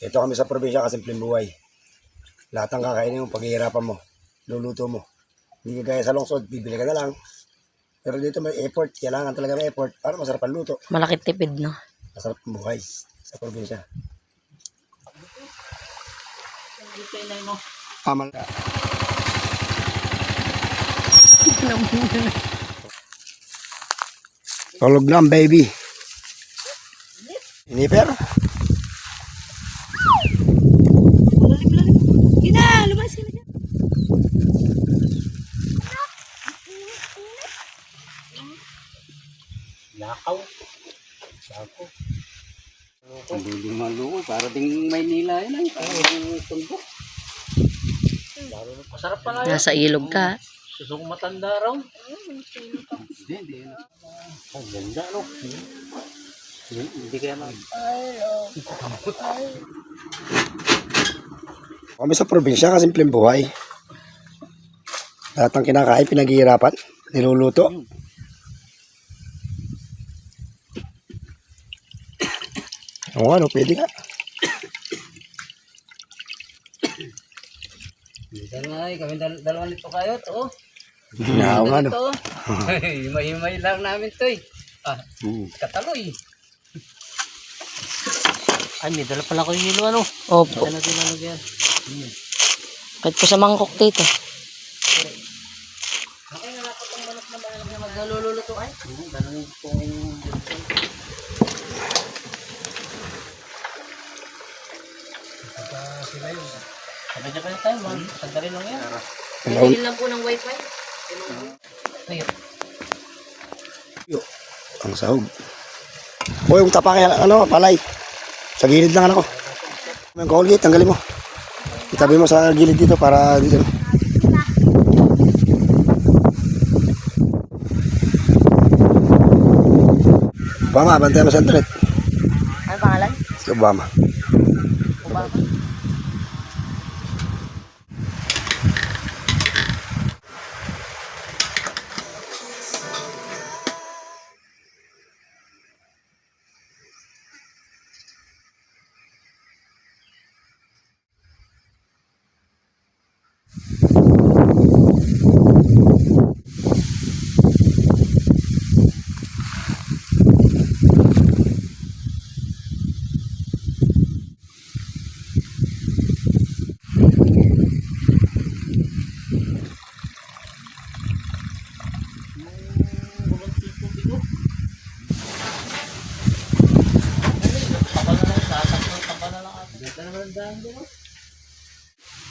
Ito kami sa probinsya kasi simpleng buhay. Lahat ng kakainin mo, paghihirapan mo, luluto mo. Hindi ka gaya sa lungsod, bibili ka na lang. Pero dito may effort, kailangan talaga may effort para masarap ang luto. Malaki tipid, no? Masarap ang buhay sa probinsya. Pamal ka. Tulog na ang baby. Iniper. Gina, lumas ka na dyan. Lakaw. Sako. Ang lulo, para ding Maynila yun ay. Parang tumbok. Masarap pala yun. Nasa ilog ka. Susong matanda raw. Hindi. Ang ganda, no? Hindi kaya mag... Kami sa probinsya kasi simpleng buhay. Lahat ng kinakain, pinaghihirapan, niluluto. Oo ano, pwede ka. Minsan nga kami dalawa nito kayo, to. Oo nga no. Himay-himay lang namin to eh. Kataloy. Ay, may dala pala ko yung hilo, ano? Opo. Kaya natin lalagyan. Kahit po sa mangkok dito. Okay, nalapot ang manok na bayan na maglululuto ay. Ganun pong... Sila yun. Sabay-sabay na tayo, man. Sandali lang yan. Bibili lang po ng wifi. Ayun. Ang sahog. O yung tapa kaya, ano, palay. Sa gilid lang ako. Yung Colgate, tanggalin mo. Itabi mo sa gilid dito para dito. Obama, bantayan mo sa internet. Ano pangalan? Si Obama. Obama.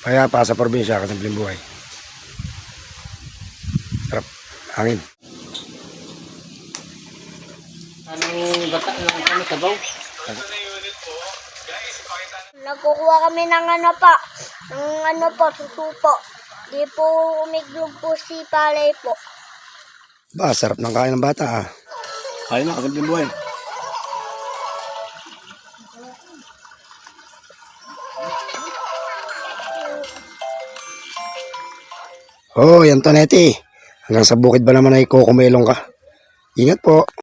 Kaya pa sa probinsya kasi simpleng buhay. Sarap. Hangin. Anong gata lang kami sabaw? Nagkukuha kami ng susupo. Di po umiglog po si Palay po. Ba, sarap ng kain ng bata ah. Kain na kasi simpleng buhay. Oh, yan Toneti. Hanggang sa bukid ba naman ay kukumelong ka? Ingat po.